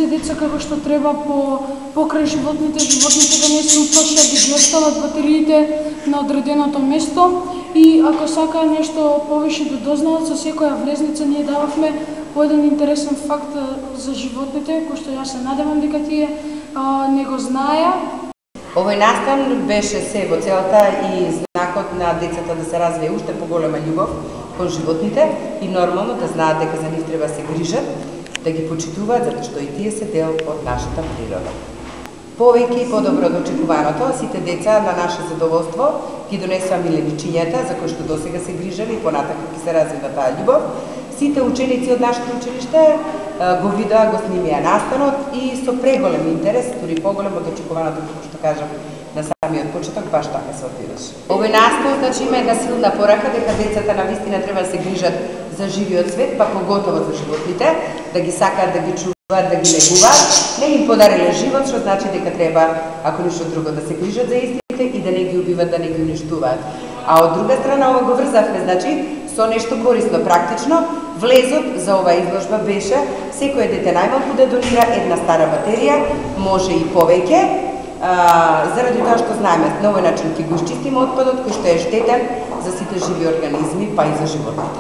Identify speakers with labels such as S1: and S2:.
S1: деца како што треба покрај животните да не се уплашат, да ги остават батериите на одреденото место. И ако сака нешто повеќе да дознаат, со секоја влезница ние дававме по еден интересен факт за животните, кој што јас се надевам дека тие не го знаеа.
S2: Овој настан беше се во целта и знакот на децата да се развие уште поголема љубов кон животните и нормално да знаат дека за нив треба се грижат, да ги почитуваат, затоа што и тие се дел од нашата природа. Повеќе и подобро од очекуваното, сите деца на наше задоволство ги донесоа миленичињата за кои што досега се грижали и понатака ќе се развива таа љубов. Сите ученици од нашето училиште го видоа, го снимија настанот и со преголем интерес, дури поголем од очекуваното, како што кажам на самиот почеток, баш така се одвиваше. Овој настан значи има една силна порака дека децата навистина треба да се грижат за живиот свет, па поготово за животните, да ги сакаат, да ги чуваат, да ги негуваат. Не им подариле живот, што значи дека треба, ако ништо друго, да се грижат за истите и да не ги убиват, да не ги уништуваат. А од друга страна, ова го врзавме, значи, со нешто корисно, практично. Влезот за оваа изложба беше секој дете најмалку да донира една стара батерија, може и повеќе, заради тоа што знаеме, на овој начин ќе го изчистиме отпадот кој што е штетен за сите живи организми, па и за животните.